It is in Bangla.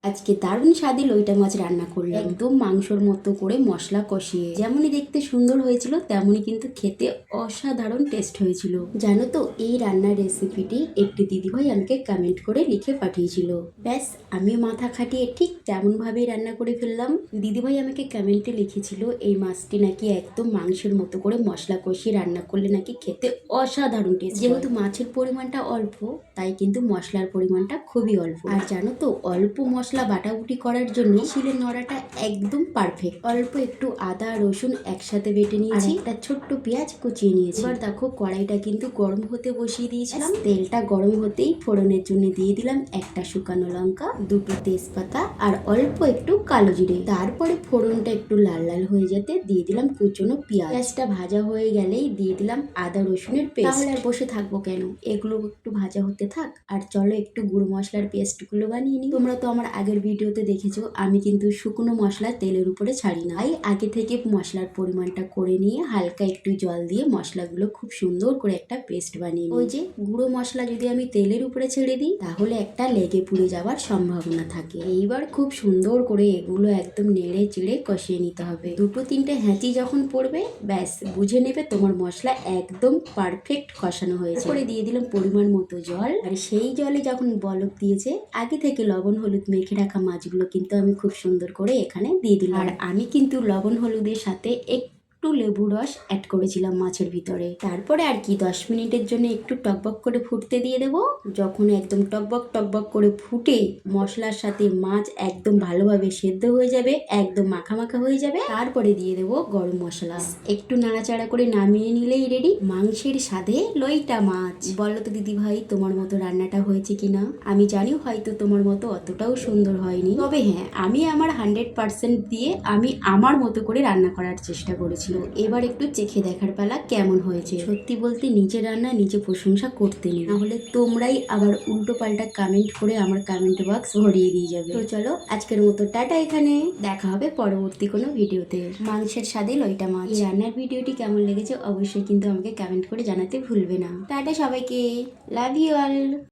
আজকে দারুণ স্বাদে লইটা মাছ রান্না করলাম, একদম মাংসর মতো করে মশলা কষিয়ে। যেমনই দেখতে সুন্দর হয়েছিল তেমনই কিন্তু খেতে অসাধারণ টেস্ট হয়েছিল। জানো তো, এই রান্নার রেসিপিটি একটি দিদিভাই আমাকে কমেন্ট করে লিখে পাঠিয়েছিল। ব্যাস আমি মাথা খাটিয়ে ঠিক তেমন ভাবেই রান্না করে ফেললাম। দিদিভাই আমাকে কমেন্টে লিখেছিল এই মাছটি নাকি একদম মাংসের মতো করে মশলা কষিয়ে রান্না করলে নাকি খেতে অসাধারণ টেস্ট। যেহেতু মাছের পরিমাণটা অল্প, তাই কিন্তু মশলার পরিমাণটা খুবই অল্প। আর জানো তো, অল্প মশলা বাটাবুটি করার জন্য শিলের নোড়াটা একদম পারফেক্ট। অল্প একটু আদা রসুন একসাথে বেটে নিয়েছি, একটা ছোট্ট পেঁয়াজ কুচিয়ে নিয়েছি। এবার দেখো, কড়াইটা কিন্তু গরম হতে বসিয়ে দিয়েছিলাম। তেলটা গরম হতেই ফোড়নের জন্য দিয়ে দিলাম একটা শুকনো লঙ্কা, দুটো তেজপাতা আর অল্প একটু কালো জিরে। তারপরে ফোড়নটা একটু লাল লাল হয়ে যেতে দিয়ে দিলাম কুচনো পেঁয়াজ। পেঁয়াজটা ভাজা হয়ে গেলেই দিয়ে দিলাম আদা রসুনের পেস্ট। তাহলে আর বসে থাকবো কেন, এগুলো একটু ভাজা হতে থাক। আর চলো একটু গুঁড়ো মশলার পেস্ট গুলো বানিয়ে নিই। তোমরা তো আমার আগের ভিডিওতে দেখেছো আমি কিন্তু শুকনো মশলা তেলের উপরে ছাড়ি না। আগে থেকে মশলার পরিমাণটা করে নিয়ে হালকা একটু জল দিয়ে মশলাগুলো খুব সুন্দর করে একটা পেস্ট বানিয়ে নিই। ওই যে গুঁড়ো মশলা যদি আমি তেলের উপরে ছেড়ে দিই তাহলে একটা লেগে পুড়ে যাওয়ার সম্ভাবনা থাকে। এইবার খুব সুন্দর করে এগুলো একদম নেড়ে চেড়ে কষিয়ে নিতে হবে। দুটো তিনটে হ্যাঁচি যখন পড়বে, ব্যাস বুঝে নেবে তোমার মশলা একদম পারফেক্ট কষানো হয়েছে। করে দিয়ে দিলাম পরিমাণ মতো জল। আর সেই জলে যখন বলক দিয়েছে, আগে থেকে লবণ হলুদ মেখে রাখা মাছগুলো কিন্তু আমি খুব সুন্দর করে এখানে দিয়ে দিলাম। আর আমি কিন্তু লবণ হলুদের সাথে একটু লেবু রস অ্যাড করেছিলাম মাছের ভিতরে। তারপরে আর কি 10 মিনিটের জন্য একটু টকবক করে ফুটতে দিয়ে দেবো। যখন একদম টকবক করে ফুটে মশলার সাথে মাছ একদম ভালোভাবে সেদ্ধ হয়ে যাবে, একদম মাখা মাখা হয়ে যাবে, তারপরে দিয়ে দেবো গরম মশলা। একটু নাড়াচাড়া করে নামিয়ে নিলেই রেডি মাংসের স্বাদে লইটা মাছ। বলো তো দিদি ভাই, তোমার মতো রান্নাটা হয়েছে কিনা? আমি জানি হয়তো তোমার মতো অতটাও সুন্দর হয়নি, তবে হ্যাঁ, আমি আমার 100% দিয়ে আমি আমার মতো করে রান্না করার চেষ্টা করেছি। এবার একটু চেখে দেখার পালা কেমন হয়েছে। সত্যি বলতে নিজের রান্না নিজে প্রশংসা করতে নেই, নাহলে তোমরাই আবার উল্টো পাল্টা কমেন্ট করে আমার কমেন্ট বক্স ভরিয়ে দিয়ে যাবে। তো চলো আজকের মতো টাটা, এখানে দেখা হবে পরবর্তী কোনো ভিডিওতে। মাংসের স্বাদে লইটা মাছ এই রান্নার ভিডিওটি কেমন লেগেছে অবশ্যই কিন্তু আমাকে কমেন্ট করে জানাতে ভুলবে না। টাটা সবাইকে, লাভ ইউ অল।